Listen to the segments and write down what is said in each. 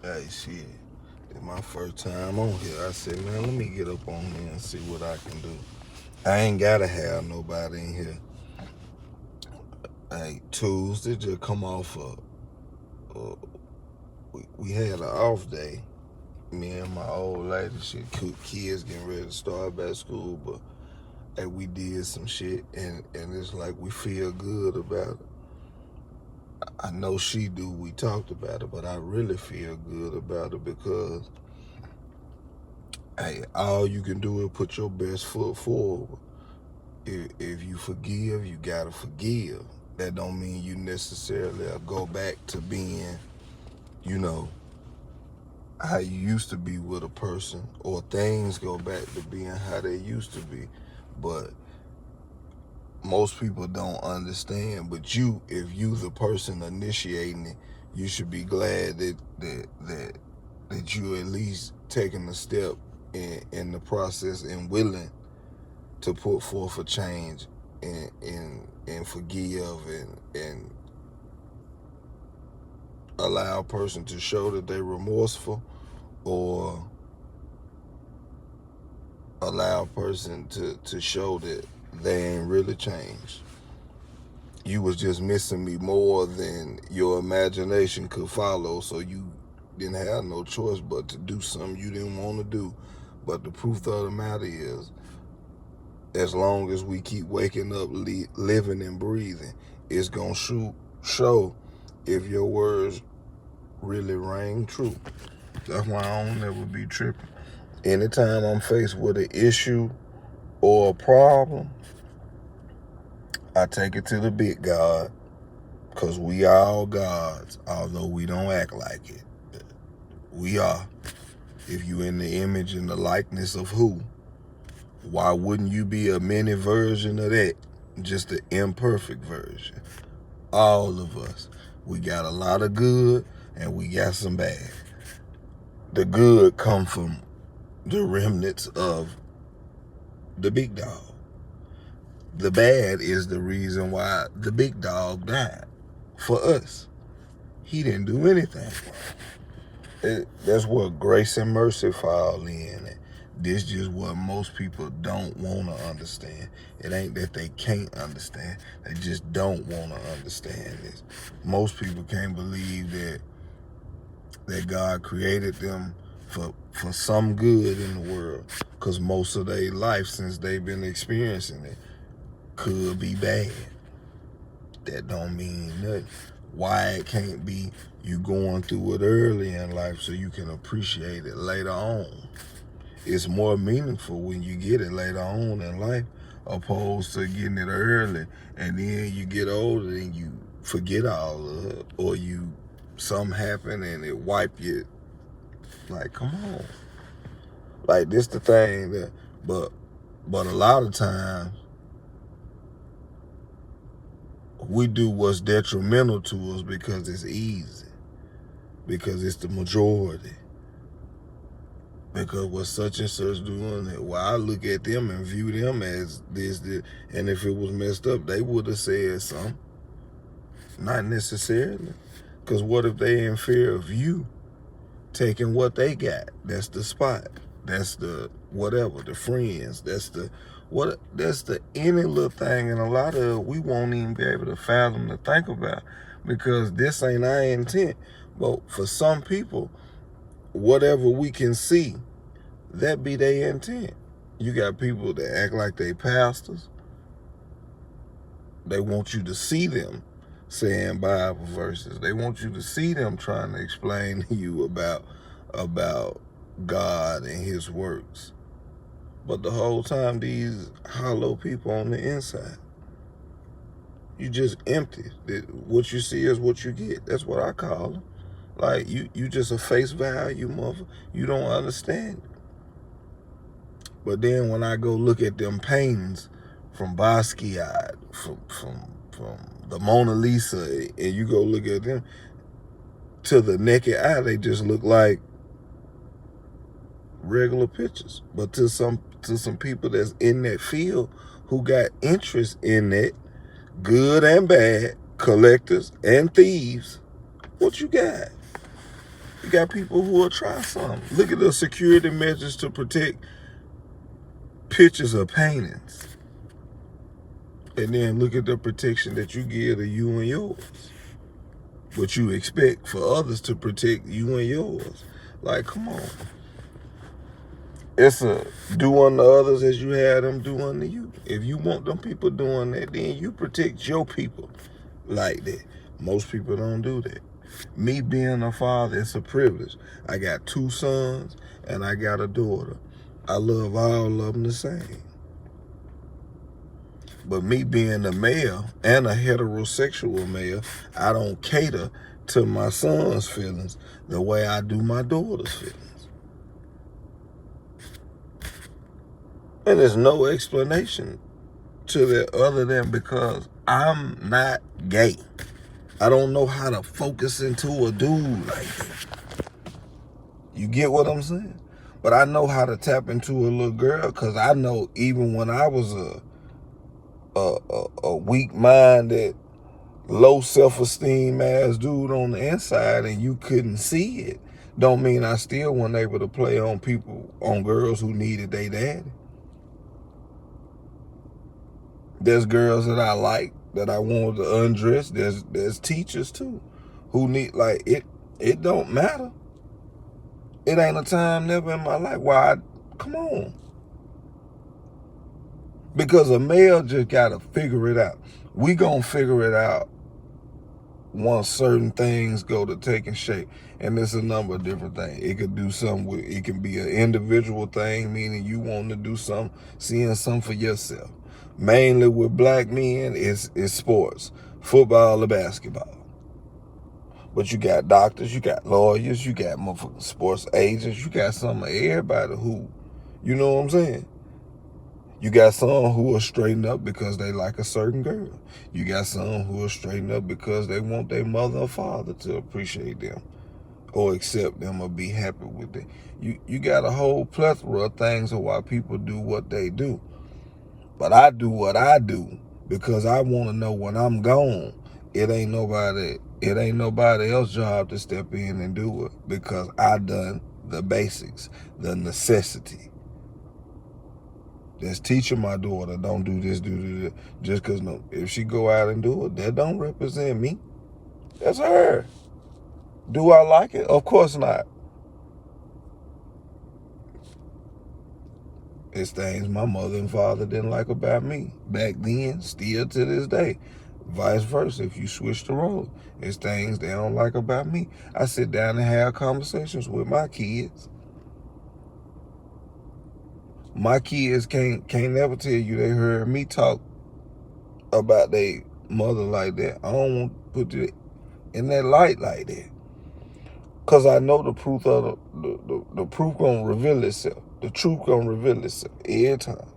Hey, shit. It's my first time on here. I said, man, let me get up on here and see what I can do. I ain't gotta have nobody in here. Hey, Tuesday just come off we had an off day. Me and my old lady, shit, kids getting ready to start back school, but hey, we did some shit, and it's like we feel good about it. I know she do. We talked about it, but I really feel good about it because hey, all you can do is put your best foot forward. If you forgive, you gotta forgive. That don't mean you necessarily go back to being, you know, how you used to be with a person, or things go back to being how they used to be. But most people don't understand. But you, if you the person initiating it, you should be glad that you at least taking a step in the process and willing to put forth a change and forgive and allow a person to show that they're remorseful, or allow a person to show that they ain't really changed. You was just missing me more than your imagination could follow, so you didn't have no choice but to do something you didn't want to do. But the truth of the matter is, as long as we keep waking up, living and breathing, it's gonna show if your words really rang true. That's why I don't never be tripping. Anytime I'm faced with an issue or a problem, I take it to the big God, because we are all gods, although we don't act like it. We are. If you in the image and the likeness of who, why wouldn't you be a mini version of that? Just an imperfect version. All of us. We got a lot of good and we got some bad. The good come from the remnants of the big dog. The bad is the reason why the big dog died. For us. He didn't do anything. That's what grace and mercy fall in. This just what most people don't want to understand. It ain't that they can't understand. They just don't want to understand this. Most people can't believe that God created them for some good in the world, because most of their life since they've been experiencing it could be bad. That don't mean nothing. Why it can't be you going through it early in life so you can appreciate it later on. It's more meaningful when you get it later on in life, opposed to getting it early and then you get older and you forget all of it, or you something happen and it wipe you. Like, come on. Like, this the thing that, but a lot of times we do what's detrimental to us because it's easy, because it's the majority, because what such and such doing it. Well, I look at them and view them as this, and if it was messed up, they would have said something. Not necessarily, because what if they in fear of you taking what they got? That's the spot. That's the whatever, the friends. That's the what. That's the any little thing, and a lot of we won't even be able to fathom to think about, because this ain't our intent. But for some people, whatever we can see, that be their intent. You got people that act like they pastors. They want you to see them saying Bible verses. They want you to see them trying to explain to you about God and his works. But the whole time, these hollow people on the inside, you just empty. What you see is what you get. That's what I call them. Like, you just a face value, mother. You don't understand it. But then when I go look at them paintings from Basquiat, from the Mona Lisa, and you go look at them, to the naked eye, they just look like regular pictures. But to some people that's in that field, who got interest in that, good and bad, collectors and thieves, what you got? You got people who will try something. Look at the security measures to protect pictures or paintings. And then look at the protection that you give to you and yours. What you expect for others to protect you and yours. Like, come on. It's a do unto others as you have them do unto you. If you want them people doing that, then you protect your people like that. Most people don't do that. Me being a father, it's a privilege. I got 2 sons and I got a daughter. I love all of them the same. But me being a male and a heterosexual male, I don't cater to my son's feelings the way I do my daughter's feelings. And there's no explanation to that other than because I'm not gay. I don't know how to focus into a dude like that. You get what I'm saying? But I know how to tap into a little girl because I know even when I was a weak-minded, low self-esteem ass dude on the inside and you couldn't see it, don't mean I still wasn't able to play on people, on girls who needed their daddy. There's girls that I like that I wanted to undress. There's teachers too who need, like, it don't matter. It ain't a time never in my life why come on. Because a male just gotta figure it out. We gonna figure it out once certain things go to taking shape. And there's a number of different things. It could do something with, it can be an individual thing, meaning you want to do something, seeing something for yourself. Mainly with black men, it's sports, football or basketball. But you got doctors, you got lawyers, you got motherfucking sports agents, you got some of everybody who, you know what I'm saying? You got some who are straightened up because they like a certain girl. You got some who are straightened up because they want their mother or father to appreciate them or accept them or be happy with them. You got a whole plethora of things of why people do what they do. But I do what I do because I want to know when I'm gone, it ain't nobody else's job to step in and do it because I done the basics, the necessity. That's teaching my daughter, don't do this, do that. Just because no, if she go out and do it, that don't represent me. That's her. Do I like it? Of course not. It's things my mother and father didn't like about me. Back then, still to this day. Vice versa, if you switch the role. It's things they don't like about me. I sit down and have conversations with my kids. My kids can't never tell you they heard me talk about their mother like that. I don't want to put it in that light like that. Because I know the proof of the proof gonna reveal itself. The truth gonna reveal itself every time.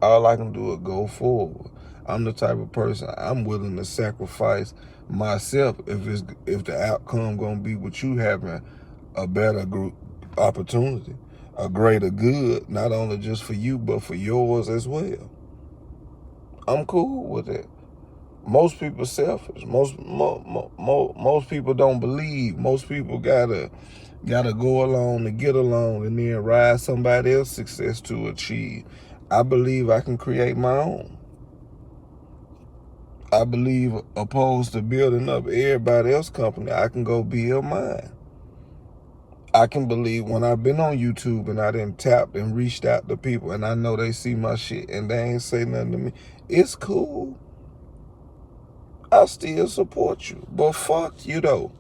All I can do is go forward. I'm the type of person, I'm willing to sacrifice myself if the outcome gonna be with you having a better group opportunity, a greater good, not only just for you, but for yours as well. I'm cool with it. Most people selfish. Most people don't believe. Most people gotta go along to get along and then ride somebody else's success to achieve. I believe I can create my own. I believe opposed to building up everybody else's company, I can go build mine. I can believe when I've been on YouTube and I done tapped and reached out to people and I know they see my shit and they ain't say nothing to me. It's cool. I still support you. But fuck you though.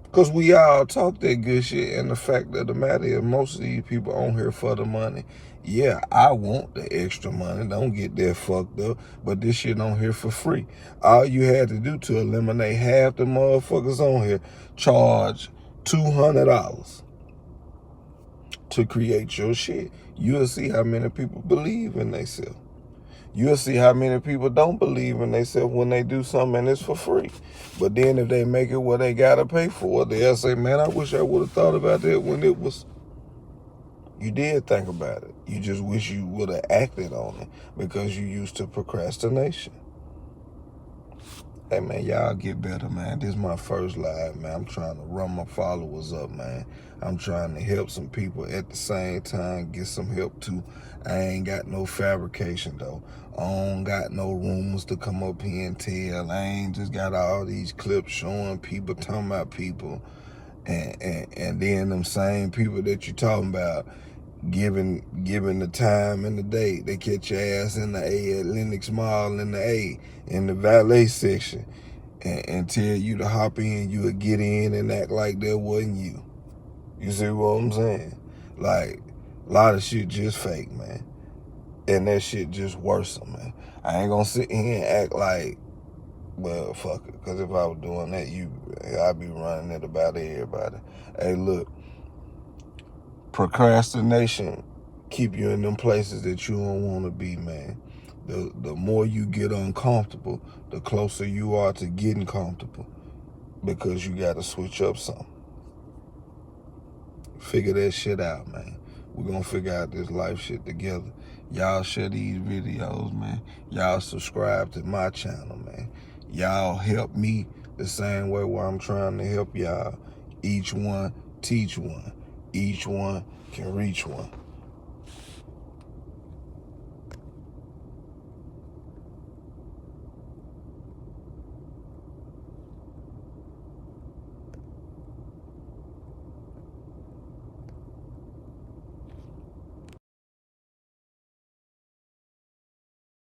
Because we all talk that good shit, and the fact of the matter is most of these people on here for the money. Yeah, I want the extra money. Don't get that fucked up. But this shit on here for free. All you had to do to eliminate half the motherfuckers on here, charge $200 to create your shit. You'll see how many people believe in themselves. You'll see how many people don't believe in themselves when they do something and it's for free. But then if they make it where they gotta pay for it, they'll say, man, I wish I would have thought about that when it was. You did think about it. You just wish you would have acted on it because you used to procrastination. Hey, man, y'all get better, man. This is my first live, man. I'm trying to run my followers up, man. I'm trying to help some people at the same time, get some help, too. I ain't got no fabrication, though. I don't got no rumors to come up here and tell. I ain't just got all these clips showing people, talking about people. And then them same people that you talking about, given the time and the date, they catch your ass in the A at Lenox Mall in the A, in the valet section, and tell you to hop in, you would get in and act like that wasn't you. You see what I'm saying? Like, a lot of shit just fake, man. And that shit just worsen, man. I ain't gonna sit here and act like, well, fuck it. Because if I was doing that, I'd be running it about everybody. Hey, look, procrastination keep you in them places that you don't want to be, man. The more you get uncomfortable, the closer you are to getting comfortable, because you got to switch up something. Figure that shit out, man. We're going to figure out this life shit together. Y'all share these videos, man. Y'all subscribe to my channel, man. Y'all help me the same way where I'm trying to help y'all. Each one teach one. Each one can reach one.